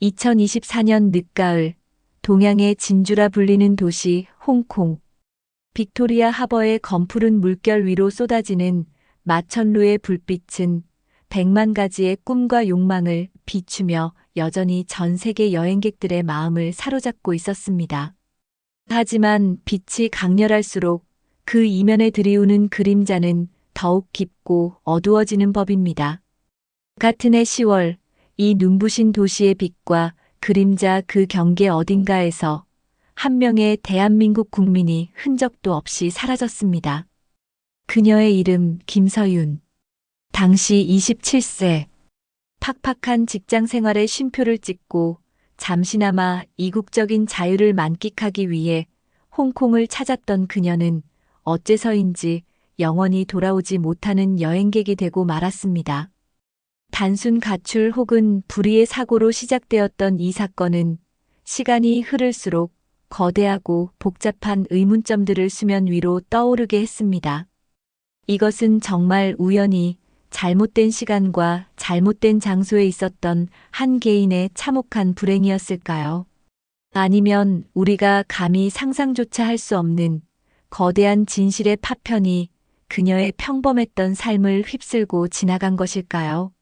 2024년 늦가을, 동양의 진주라 불리는 도시 홍콩. 빅토리아 하버의 검푸른 물결 위로 쏟아지는 마천루의 불빛은 100만 가지의 꿈과 욕망을 비추며 여전히 전 세계 여행객들의 마음을 사로잡고 있었습니다. 하지만 빛이 강렬할수록 그 이면에 드리우는 그림자는 더욱 깊고 어두워지는 법입니다. 같은 해 10월, 이 눈부신 도시의 빛과 그림자 그 경계 어딘가에서 한 명의 대한민국 국민이 흔적도 없이 사라졌습니다. 그녀의 이름 김서윤. 당시 27세. 팍팍한 직장 생활의 쉼표를 찍고 잠시나마 이국적인 자유를 만끽하기 위해 홍콩을 찾았던 그녀는 어째서인지 영원히 돌아오지 못하는 여행객이 되고 말았습니다. 단순 가출 혹은 불의의 사고로 시작되었던 이 사건은 시간이 흐를수록 거대하고 복잡한 의문점들을 수면 위로 떠오르게 했습니다. 이것은 정말 우연히 잘못된 시간과 잘못된 장소에 있었던 한 개인의 참혹한 불행이었을까요? 아니면 우리가 감히 상상조차 할 수 없는 거대한 진실의 파편이 그녀의 평범했던 삶을 휩쓸고 지나간 것일까요?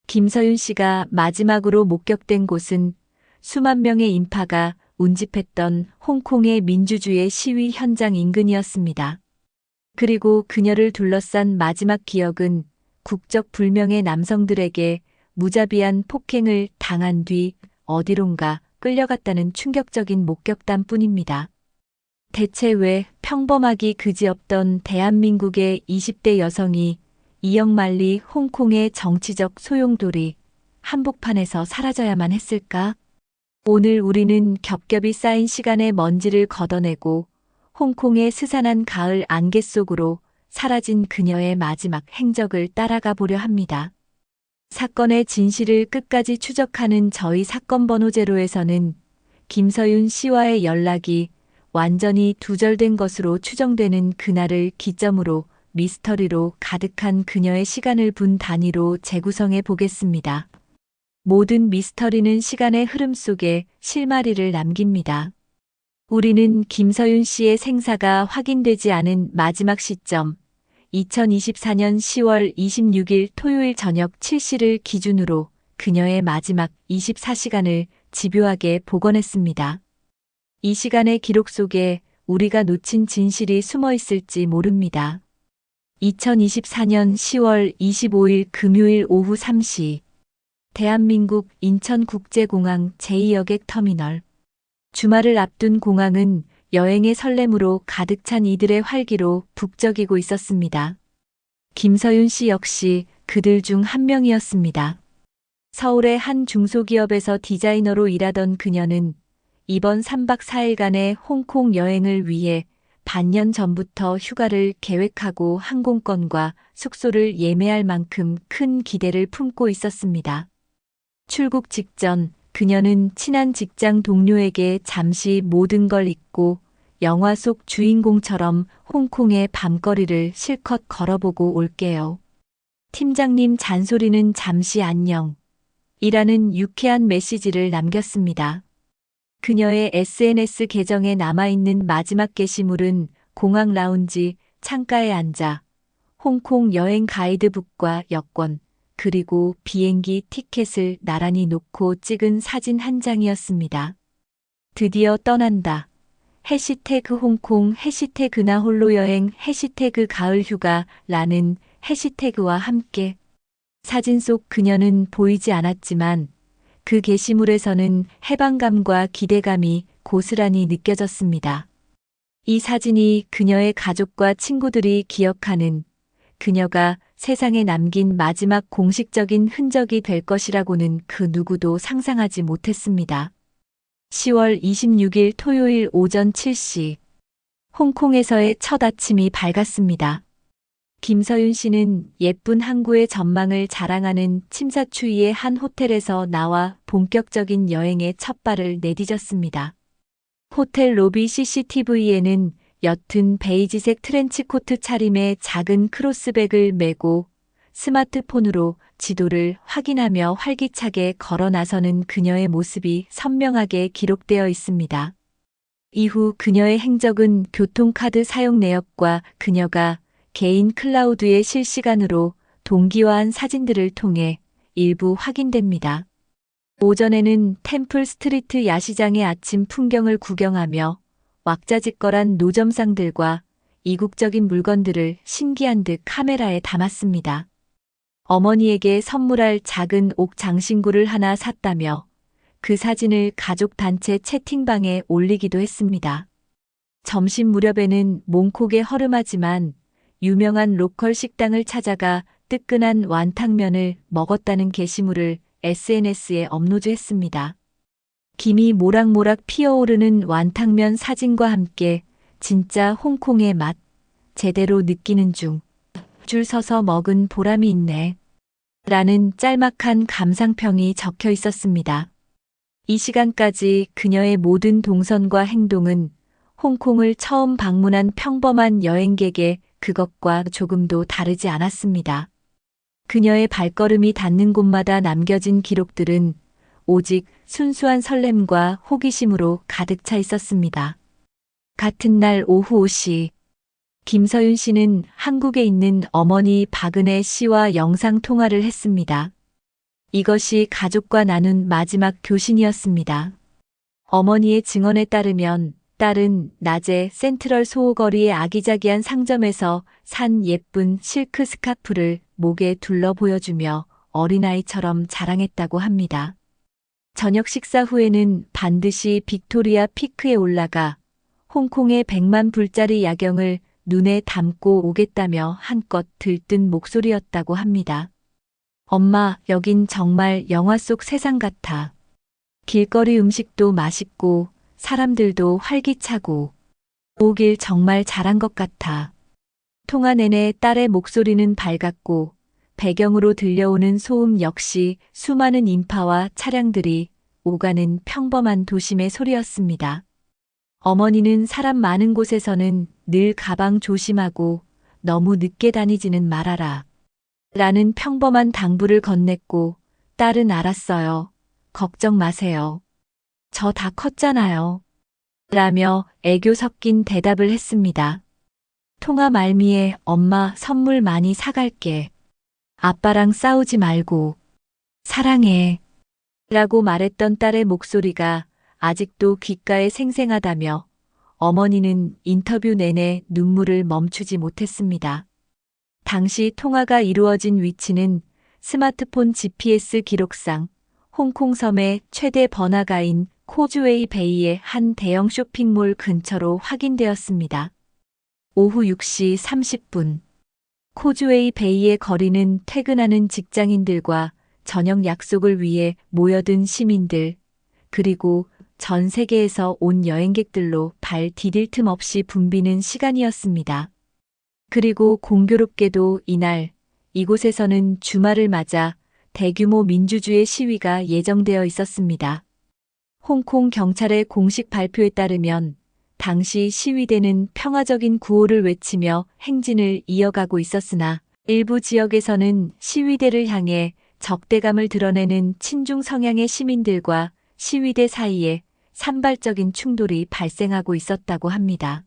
김서윤 씨가 마지막으로 목격된 곳은 수만 명의 인파가 운집했던 홍콩의 민주주의 시위 현장 인근이었습니다. 그리고 그녀를 둘러싼 마지막 기억은 국적 불명의 남성들에게 무자비한 폭행을 당한 뒤 어디론가 끌려갔다는 충격적인 목격담뿐입니다. 대체 왜 평범하기 그지없던 대한민국의 20대 여성이 이역만리 홍콩의 정치적 소용돌이 한복판에서 사라져야만 했을까? 오늘 우리는 겹겹이 쌓인 시간의 먼지를 걷어내고 홍콩의 스산한 가을 안개 속으로 사라진 그녀의 마지막 행적을 따라가 보려 합니다. 사건의 진실을 끝까지 추적하는 저희 사건 번호 제로에서는 김서윤 씨와의 연락이 완전히 두절된 것으로 추정되는 그날을 기점으로 미스터리로 가득한 그녀의 시간을 분 단위로 재구성해 보겠습니다. 모든 미스터리는 시간의 흐름 속에 실마리를 남깁니다. 우리는 김서윤 씨의 생사가 확인되지 않은 마지막 시점, 2024년 10월 26일 토요일 저녁 7시를 기준으로 그녀의 마지막 24시간을 집요하게 복원했습니다. 이 시간의 기록 속에 우리가 놓친 진실이 숨어 있을지 모릅니다. 2024년 10월 25일 금요일 오후 3시 대한민국 인천국제공항 제2여객 터미널. 주말을 앞둔 공항은 여행의 설렘으로 가득 찬 이들의 활기로 북적이고 있었습니다. 김서윤 씨 역시 그들 중 한 명이었습니다. 서울의 한 중소기업에서 디자이너로 일하던 그녀는 이번 3박 4일간의 홍콩 여행을 위해 반년 전부터 휴가를 계획하고 항공권과 숙소를 예매할 만큼 큰 기대를 품고 있었습니다. 출국 직전 그녀는 친한 직장 동료에게 잠시 모든 걸 잊고 영화 속 주인공처럼 홍콩의 밤거리를 실컷 걸어보고 올게요. 팀장님 잔소리는 잠시 안녕. 이라는 유쾌한 메시지를 남겼습니다. 그녀의 SNS 계정에 남아있는 마지막 게시물은 공항 라운지 창가에 앉아 홍콩 여행 가이드북과 여권, 그리고 비행기 티켓을 나란히 놓고 찍은 사진 한 장이었습니다. 드디어 떠난다. 해시태그 홍콩, 해시태그 나 홀로 여행, 해시태그 가을 휴가 라는 해시태그와 함께 사진 속 그녀는 보이지 않았지만 그 게시물에서는 해방감과 기대감이 고스란히 느껴졌습니다. 이 사진이 그녀의 가족과 친구들이 기억하는 그녀가 세상에 남긴 마지막 공식적인 흔적이 될 것이라고는 그 누구도 상상하지 못했습니다. 10월 26일 토요일 오전 7시 홍콩에서의 첫 아침이 밝았습니다. 김서윤 씨는 예쁜 항구의 전망을 자랑하는 침사추이의 한 호텔에서 나와 본격적인 여행의 첫 발을 내디뎠습니다. 호텔 로비 CCTV에는 옅은 베이지색 트렌치코트 차림에 작은 크로스백을 메고 스마트폰으로 지도를 확인하며 활기차게 걸어 나서는 그녀의 모습이 선명하게 기록되어 있습니다. 이후 그녀의 행적은 교통카드 사용 내역과 그녀가 개인 클라우드에 실시간으로 동기화한 사진들을 통해 일부 확인됩니다. 오전에는 템플 스트리트 야시장의 아침 풍경을 구경하며 왁자지껄한 노점상들과 이국적인 물건들을 신기한 듯 카메라에 담았습니다. 어머니에게 선물할 작은 옥 장신구를 하나 샀다며 그 사진을 가족 단체 채팅방에 올리기도 했습니다. 점심 무렵에는 몽콕에 허름하지만 유명한 로컬 식당을 찾아가 뜨끈한 완탕면을 먹었다는 게시물을 SNS에 업로드했습니다. 김이 모락모락 피어오르는 완탕면 사진과 함께 진짜 홍콩의 맛 제대로 느끼는 중 줄 서서 먹은 보람이 있네 라는 짤막한 감상평이 적혀 있었습니다. 이 시간까지 그녀의 모든 동선과 행동은 홍콩을 처음 방문한 평범한 여행객의 그것과 조금도 다르지 않았습니다. 그녀의 발걸음이 닿는 곳마다 남겨진 기록들은 오직 순수한 설렘과 호기심으로 가득 차 있었습니다. 같은 날 오후 5시, 김서윤 씨는 한국에 있는 어머니 박은혜 씨와 영상 통화를 했습니다. 이것이 가족과 나눈 마지막 교신이었습니다. 어머니의 증언에 따르면 딸은 낮에 센트럴 소호거리의 아기자기한 상점에서 산 예쁜 실크 스카프를 목에 둘러 보여주며 어린아이처럼 자랑했다고 합니다. 저녁 식사 후에는 반드시 빅토리아 피크에 올라가 홍콩의 100만 불짜리 야경을 눈에 담고 오겠다며 한껏 들뜬 목소리였다고 합니다. 엄마, 여긴 정말 영화 속 세상 같아. 길거리 음식도 맛있고 사람들도 활기차고 오길 정말 잘한 것 같아. 통화 내내 딸의 목소리는 밝았고 배경으로 들려오는 소음 역시 수많은 인파와 차량들이 오가는 평범한 도심의 소리였습니다. 어머니는 사람 많은 곳에서는 늘 가방 조심하고 너무 늦게 다니지는 말아라 라는 평범한 당부를 건넸고 딸은 알았어요. 걱정 마세요. 저 다 컸잖아요. 라며 애교 섞인 대답을 했습니다. 통화 말미에 엄마 선물 많이 사갈게. 아빠랑 싸우지 말고. 사랑해. 라고 말했던 딸의 목소리가 아직도 귓가에 생생하다며 어머니는 인터뷰 내내 눈물을 멈추지 못했습니다. 당시 통화가 이루어진 위치는 스마트폰 GPS 기록상 홍콩 섬의 최대 번화가인 코즈웨이 베이의 한 대형 쇼핑몰 근처로 확인되었습니다. 오후 6시 30분. 코즈웨이 베이의 거리는 퇴근하는 직장인들과 저녁 약속을 위해 모여든 시민들, 그리고 전 세계에서 온 여행객들로 발 디딜 틈 없이 붐비는 시간이었습니다. 그리고 공교롭게도 이날 이곳에서는 주말을 맞아 대규모 민주주의 시위가 예정되어 있었습니다. 홍콩 경찰의 공식 발표에 따르면 당시 시위대는 평화적인 구호를 외치며 행진을 이어가고 있었으나 일부 지역에서는 시위대를 향해 적대감을 드러내는 친중 성향의 시민들과 시위대 사이에 산발적인 충돌이 발생하고 있었다고 합니다.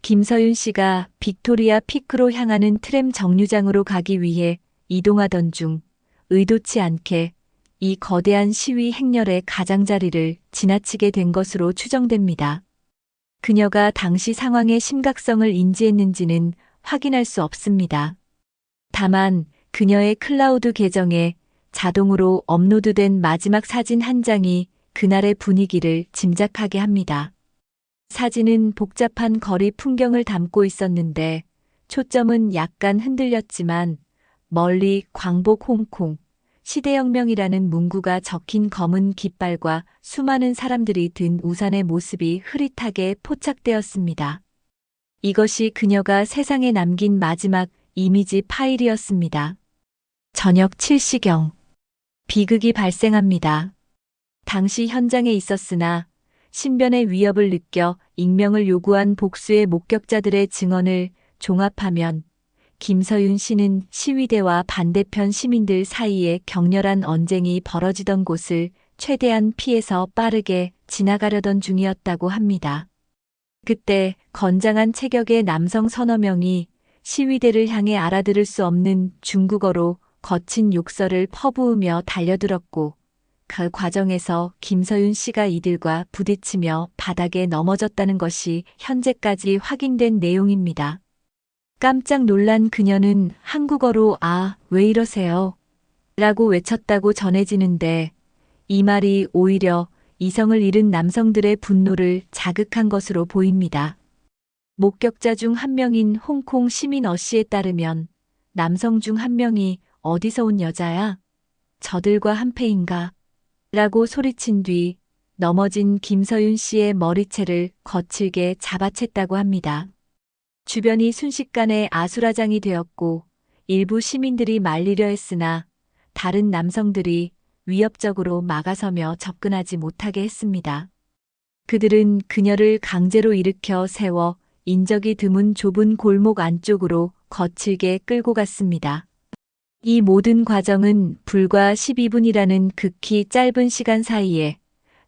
김서윤 씨가 빅토리아 피크로 향하는 트램 정류장으로 가기 위해 이동하던 중 의도치 않게 이 거대한 시위 행렬의 가장자리를 지나치게 된 것으로 추정됩니다. 그녀가 당시 상황의 심각성을 인지했는지는 확인할 수 없습니다. 다만 그녀의 클라우드 계정에 자동으로 업로드된 마지막 사진 한 장이 그날의 분위기를 짐작하게 합니다. 사진은 복잡한 거리 풍경을 담고 있었는데 초점은 약간 흔들렸지만 멀리 광복 홍콩, 시대혁명이라는 문구가 적힌 검은 깃발과 수많은 사람들이 든 우산의 모습이 흐릿하게 포착되었습니다. 이것이 그녀가 세상에 남긴 마지막 이미지 파일이었습니다. 저녁 7시경. 비극이 발생합니다. 당시 현장에 있었으나 신변의 위협을 느껴 익명을 요구한 복수의 목격자들의 증언을 종합하면 김서윤 씨는 시위대와 반대편 시민들 사이에 격렬한 언쟁이 벌어지던 곳을 최대한 피해서 빠르게 지나가려던 중이었다고 합니다. 그때 건장한 체격의 남성 서너 명이 시위대를 향해 알아들을 수 없는 중국어로 거친 욕설을 퍼부으며 달려들었고, 그 과정에서 김서윤 씨가 이들과 부딪히며 바닥에 넘어졌다는 것이 현재까지 확인된 내용입니다. 깜짝 놀란 그녀는 한국어로 "아, 왜 이러세요?" 라고 외쳤다고 전해지는데, 이 말이 오히려 이성을 잃은 남성들의 분노를 자극한 것으로 보입니다. 목격자 중 한 명인 홍콩 시민 어 씨에 따르면 남성 중 한 명이 "어디서 온 여자야? 저들과 한패인가?" 라고 소리친 뒤 넘어진 김서윤 씨의 머리채를 거칠게 잡아챘다고 합니다. 주변이 순식간에 아수라장이 되었고, 일부 시민들이 말리려 했으나 다른 남성들이 위협적으로 막아서며 접근하지 못하게 했습니다. 그들은 그녀를 강제로 일으켜 세워 인적이 드문 좁은 골목 안쪽으로 거칠게 끌고 갔습니다. 이 모든 과정은 불과 12분이라는 극히 짧은 시간 사이에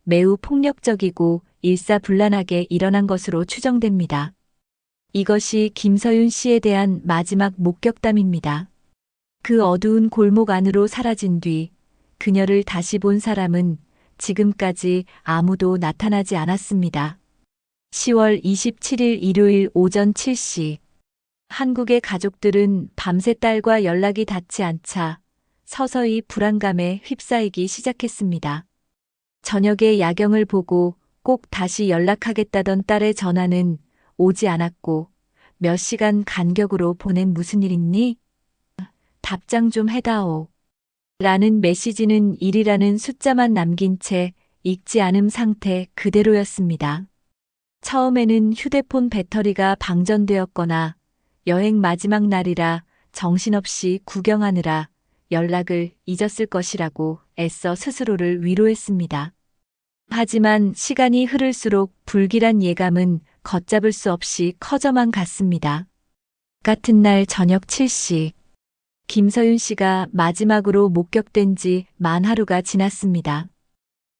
매우 폭력적이고 일사불란하게 일어난 것으로 추정됩니다. 이것이 김서윤 씨에 대한 마지막 목격담입니다. 그 어두운 골목 안으로 사라진 뒤 그녀를 다시 본 사람은 지금까지 아무도 나타나지 않았습니다. 10월 27일 일요일 오전 7시. 한국의 가족들은 밤새 딸과 연락이 닿지 않자 서서히 불안감에 휩싸이기 시작했습니다. 저녁에 야경을 보고 꼭 다시 연락하겠다던 딸의 전화는 오지 않았고, "몇 시간 간격으로 보낸 무슨 일 있니? 답장 좀 해다오." 라는 메시지는 1이라는 숫자만 남긴 채 읽지 않은 상태 그대로였습니다. 처음에는 휴대폰 배터리가 방전되었거나 여행 마지막 날이라 정신없이 구경하느라 연락을 잊었을 것이라고 애써 스스로를 위로했습니다. 하지만 시간이 흐를수록 불길한 예감은 걷잡을 수 없이 커져만 갔습니다. 같은 날 저녁 7시. 김서윤 씨가 마지막으로 목격된 지 만 하루가 지났습니다.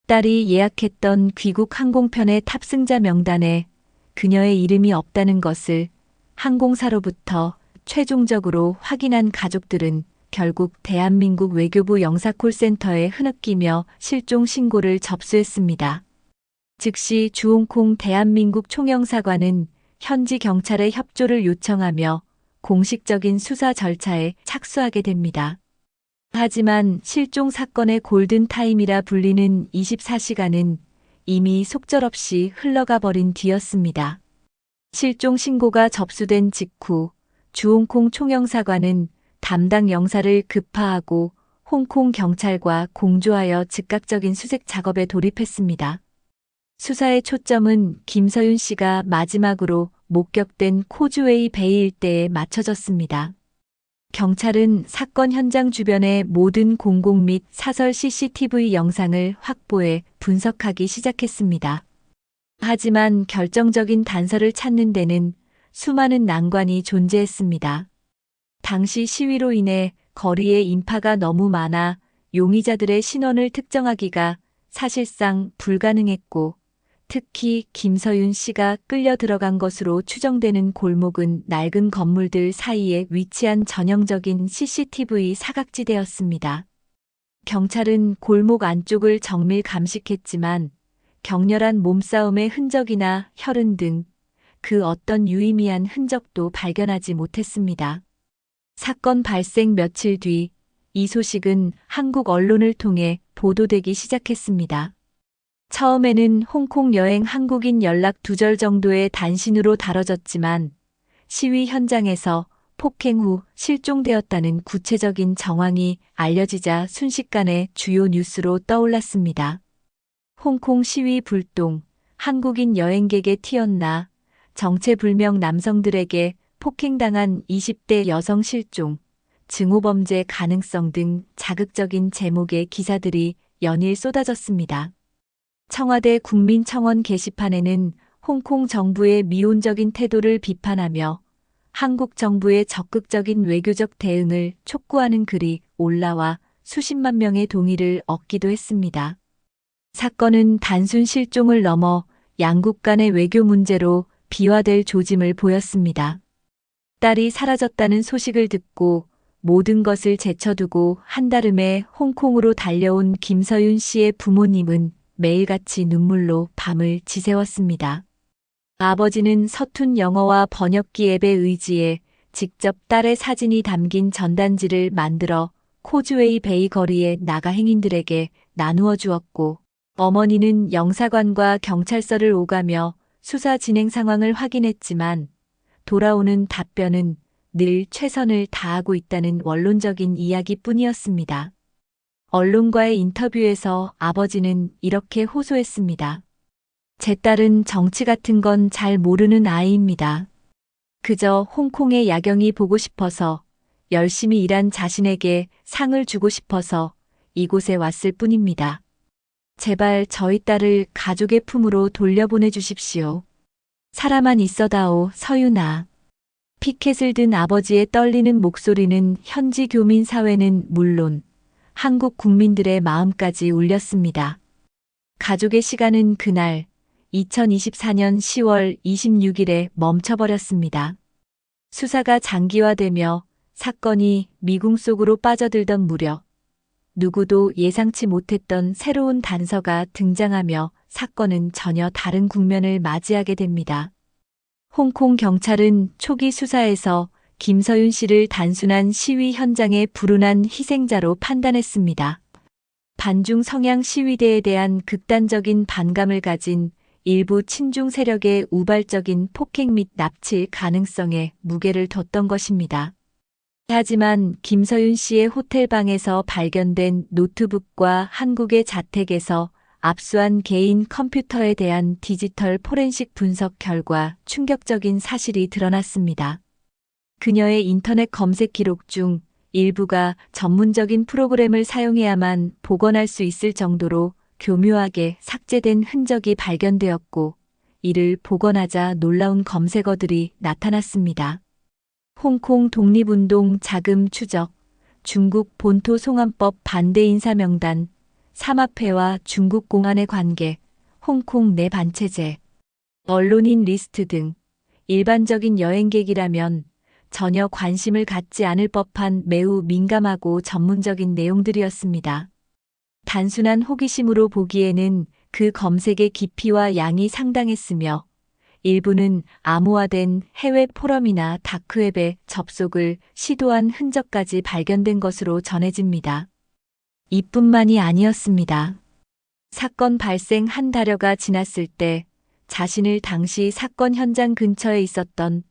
딸이 예약했던 귀국 항공편의 탑승자 명단에 그녀의 이름이 없다는 것을 항공사로부터 최종적으로 확인한 가족들은 결국 대한민국 외교부 영사콜센터에 흐느끼며 실종 신고를 접수했습니다. 즉시 주홍콩 대한민국 총영사관은 현지 경찰의 협조를 요청하며 공식적인 수사 절차에 착수하게 됩니다. 하지만 실종 사건의 골든타임이라 불리는 24시간은 이미 속절없이 흘러가 버린 뒤였습니다. 실종 신고가 접수된 직후 주홍콩 총영사관은 담당 영사를 급파하고 홍콩 경찰과 공조하여 즉각적인 수색 작업에 돌입했습니다. 수사의 초점은 김서윤 씨가 마지막으로 목격된 코즈웨이 베이 일대에 맞춰졌습니다. 경찰은 사건 현장 주변의 모든 공공 및 사설 CCTV 영상을 확보해 분석하기 시작했습니다. 하지만 결정적인 단서를 찾는 데는 수많은 난관이 존재했습니다. 당시 시위로 인해 거리에 인파가 너무 많아 용의자들의 신원을 특정하기가 사실상 불가능했고, 특히 김서윤 씨가 끌려 들어간 것으로 추정되는 골목은 낡은 건물들 사이에 위치한 전형적인 CCTV 사각지대였습니다. 경찰은 골목 안쪽을 정밀 감식했지만 격렬한 몸싸움의 흔적이나 혈흔 등 그 어떤 유의미한 흔적도 발견하지 못했습니다. 사건 발생 며칠 뒤 이 소식은 한국 언론을 통해 보도되기 시작했습니다. 처음에는 홍콩 여행 한국인 연락 두절 정도의 단신으로 다뤄졌지만 시위 현장에서 폭행 후 실종되었다는 구체적인 정황이 알려지자 순식간에 주요 뉴스로 떠올랐습니다. 홍콩 시위 불똥, 한국인 여행객의 튀었나, 정체불명 남성들에게 폭행당한 20대 여성 실종, 증오범죄 가능성 등 자극적인 제목의 기사들이 연일 쏟아졌습니다. 청와대 국민청원 게시판에는 홍콩 정부의 미온적인 태도를 비판하며 한국 정부의 적극적인 외교적 대응을 촉구하는 글이 올라와 수십만 명의 동의를 얻기도 했습니다. 사건은 단순 실종을 넘어 양국 간의 외교 문제로 비화될 조짐을 보였습니다. 딸이 사라졌다는 소식을 듣고 모든 것을 제쳐두고 한달음에 홍콩으로 달려온 김서윤 씨의 부모님은 매일같이 눈물로 밤을 지새웠습니다. 아버지는 서툰 영어와 번역기 앱에 의지해 직접 딸의 사진이 담긴 전단지를 만들어 코즈웨이 베이 거리의 나가 행인들에게 나누어 주었고, 어머니는 영사관과 경찰서를 오가며 수사 진행 상황을 확인했지만 돌아오는 답변은 늘 최선을 다하고 있다는 원론적인 이야기뿐이었습니다. 언론과의 인터뷰에서 아버지는 이렇게 호소했습니다. 제 딸은 정치 같은 건 잘 모르는 아이입니다. 그저 홍콩의 야경이 보고 싶어서, 열심히 일한 자신에게 상을 주고 싶어서 이곳에 왔을 뿐입니다. 제발 저희 딸을 가족의 품으로 돌려보내 주십시오. 살아만 있어다오, 서윤아. 피켓을 든 아버지의 떨리는 목소리는 현지 교민 사회는 물론 한국 국민들의 마음까지 울렸습니다. 가족의 시간은 그날 2024년 10월 26일에 멈춰버렸습니다. 수사가 장기화되며 사건이 미궁 속으로 빠져들던 무렵, 누구도 예상치 못했던 새로운 단서가 등장하며 사건은 전혀 다른 국면을 맞이하게 됩니다. 홍콩 경찰은 초기 수사에서 김서윤 씨를 단순한 시위 현장의 불운한 희생자로 판단했습니다. 반중 성향 시위대에 대한 극단적인 반감을 가진 일부 친중 세력의 우발적인 폭행 및 납치일 가능성에 무게를 뒀던 것입니다. 하지만 김서윤 씨의 호텔방에서 발견된 노트북과 한국의 자택에서 압수한 개인 컴퓨터에 대한 디지털 포렌식 분석 결과 충격적인 사실이 드러났습니다. 그녀의 인터넷 검색 기록 중 일부가 전문적인 프로그램을 사용해야만 복원할 수 있을 정도로 교묘하게 삭제된 흔적이 발견되었고, 이를 복원하자 놀라운 검색어들이 나타났습니다. 홍콩 독립운동 자금 추적, 중국 본토 송환법 반대 인사 명단, 삼합회와 중국 공안의 관계, 홍콩 내 반체제, 언론인 리스트 등 일반적인 여행객이라면 전혀 관심을 갖지 않을 법한 매우 민감하고 전문적인 내용들이었습니다. 단순한 호기심으로 보기에는 그 검색의 깊이와 양이 상당했으며, 일부는 암호화된 해외 포럼이나 다크웹에 접속을 시도한 흔적까지 발견된 것으로 전해집니다. 이뿐만이 아니었습니다. 사건 발생 한 달여가 지났을 때 자신을 당시 사건 현장 근처에 있었던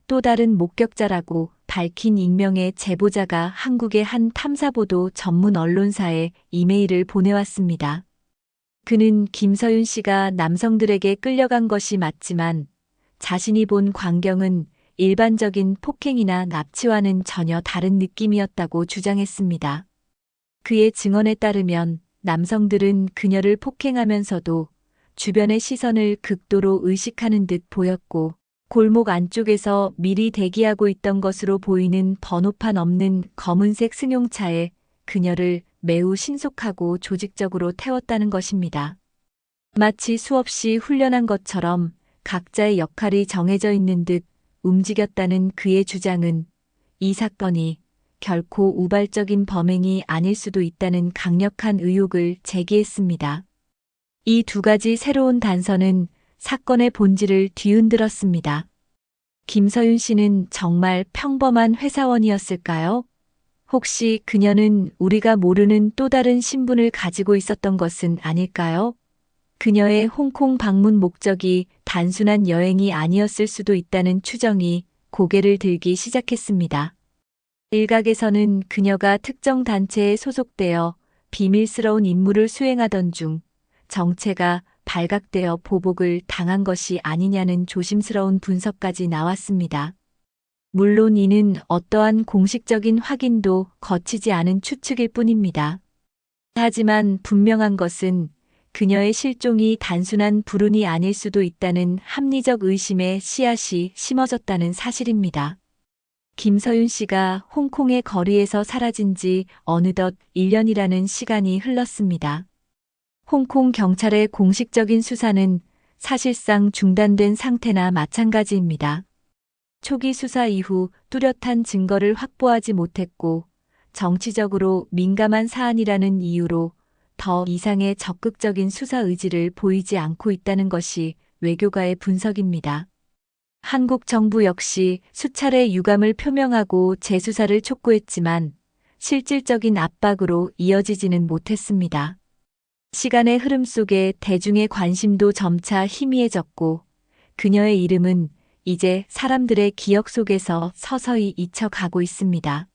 또 다른 목격자라고 밝힌 익명의 제보자가 한국의 한 탐사보도 전문 언론사에 이메일을 보내왔습니다. 그는 김서윤 씨가 남성들에게 끌려간 것이 맞지만 자신이 본 광경은 일반적인 폭행이나 납치와는 전혀 다른 느낌이었다고 주장했습니다. 그의 증언에 따르면 남성들은 그녀를 폭행하면서도 주변의 시선을 극도로 의식하는 듯 보였고, 골목 안쪽에서 미리 대기하고 있던 것으로 보이는 번호판 없는 검은색 승용차에 그녀를 매우 신속하고 조직적으로 태웠다는 것입니다. 마치 수없이 훈련한 것처럼 각자의 역할이 정해져 있는 듯 움직였다는 그의 주장은 이 사건이 결코 우발적인 범행이 아닐 수도 있다는 강력한 의혹을 제기했습니다. 이 두 가지 새로운 단서는 사건의 본질을 뒤흔들었습니다. 김서윤 씨는 정말 평범한 회사원이었을까요? 혹시 그녀는 우리가 모르는 또 다른 신분을 가지고 있었던 것은 아닐까요? 그녀의 홍콩 방문 목적이 단순한 여행이 아니었을 수도 있다는 추정이 고개를 들기 시작했습니다. 일각에서는 그녀가 특정 단체에 소속되어 비밀스러운 임무를 수행하던 중 정체가 발각되어 보복을 당한 것이 아니냐는 조심스러운 분석까지 나왔습니다. 물론 이는 어떠한 공식적인 확인도 거치지 않은 추측일 뿐입니다. 하지만 분명한 것은 그녀의 실종이 단순한 불운이 아닐 수도 있다는 합리적 의심의 씨앗이 심어졌다는 사실입니다. 김서윤 씨가 홍콩의 거리에서 사라진 지 어느덧 1년이라는 시간이 흘렀습니다. 홍콩 경찰의 공식적인 수사는 사실상 중단된 상태나 마찬가지입니다. 초기 수사 이후 뚜렷한 증거를 확보하지 못했고 정치적으로 민감한 사안이라는 이유로 더 이상의 적극적인 수사 의지를 보이지 않고 있다는 것이 외교가의 분석입니다. 한국 정부 역시 수차례 유감을 표명하고 재수사를 촉구했지만 실질적인 압박으로 이어지지는 못했습니다. 시간의 흐름 속에 대중의 관심도 점차 희미해졌고 그녀의 이름은 이제 사람들의 기억 속에서 서서히 잊혀가고 있습니다.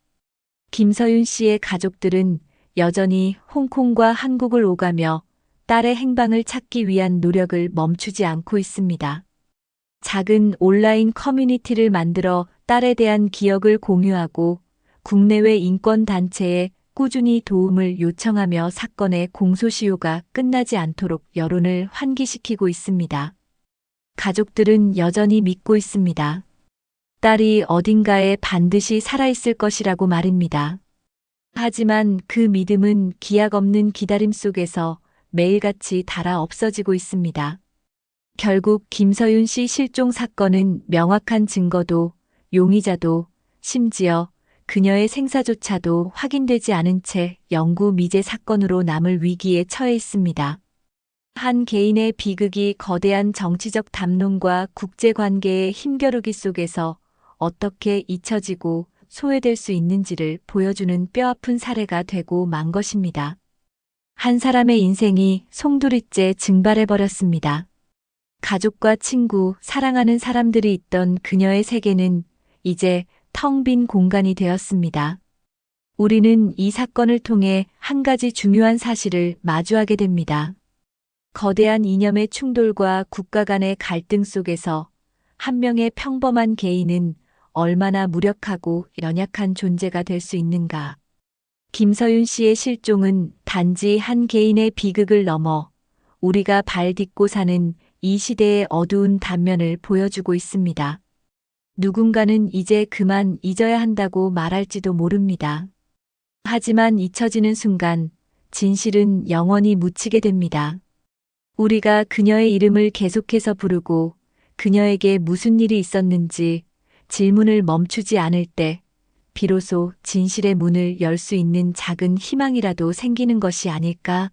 김서윤 씨의 가족들은 여전히 홍콩과 한국을 오가며 딸의 행방을 찾기 위한 노력을 멈추지 않고 있습니다. 작은 온라인 커뮤니티를 만들어 딸에 대한 기억을 공유하고 국내외 인권단체에 꾸준히 도움을 요청하며 사건의 공소시효가 끝나지 않도록 여론을 환기시키고 있습니다. 가족들은 여전히 믿고 있습니다. 딸이 어딘가에 반드시 살아있을 것이라고 말입니다. 하지만 그 믿음은 기약 없는 기다림 속에서 매일같이 닳아 없어지고 있습니다. 결국 김서윤 씨 실종 사건은 명확한 증거도 용의자도 심지어 그녀의 생사조차도 확인되지 않은 채 영구 미제 사건으로 남을 위기에 처해 있습니다. 한 개인의 비극이 거대한 정치적 담론과 국제관계의 힘겨루기 속에서 어떻게 잊혀지고 소외될 수 있는지를 보여주는 뼈아픈 사례가 되고 만 것입니다. 한 사람의 인생이 송두리째 증발해버렸습니다. 가족과 친구, 사랑하는 사람들이 있던 그녀의 세계는 이제 텅 빈 공간이 되었습니다. 우리는 이 사건을 통해 한 가지 중요한 사실을 마주하게 됩니다. 거대한 이념의 충돌과 국가 간의 갈등 속에서 한 명의 평범한 개인은 얼마나 무력하고 연약한 존재가 될 수 있는가. 김서윤 씨의 실종은 단지 한 개인의 비극을 넘어 우리가 발 딛고 사는 이 시대의 어두운 단면을 보여주고 있습니다. 누군가는 이제 그만 잊어야 한다고 말할지도 모릅니다. 하지만 잊혀지는 순간 진실은 영원히 묻히게 됩니다. 우리가 그녀의 이름을 계속해서 부르고 그녀에게 무슨 일이 있었는지 질문을 멈추지 않을 때 비로소 진실의 문을 열 수 있는 작은 희망이라도 생기는 것이 아닐까?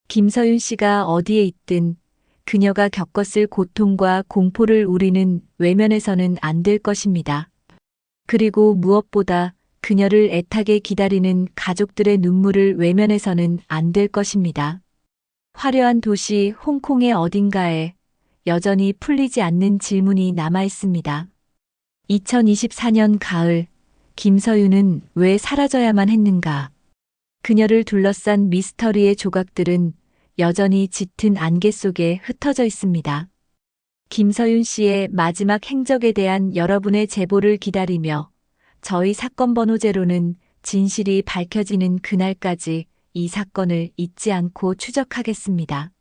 김서윤 씨가 어디에 있든 그녀가 겪었을 고통과 공포를 우리는 외면해서는 안 될 것입니다. 그리고 무엇보다 그녀를 애타게 기다리는 가족들의 눈물을 외면해서는 안 될 것입니다. 화려한 도시 홍콩의 어딘가에 여전히 풀리지 않는 질문이 남아 있습니다. 2024년 가을, 김서윤은 왜 사라져야만 했는가? 그녀를 둘러싼 미스터리의 조각들은 여전히 짙은 안개 속에 흩어져 있습니다. 김서윤 씨의 마지막 행적에 대한 여러분의 제보를 기다리며 저희 사건 번호 제로는 진실이 밝혀지는 그날까지 이 사건을 잊지 않고 추적하겠습니다.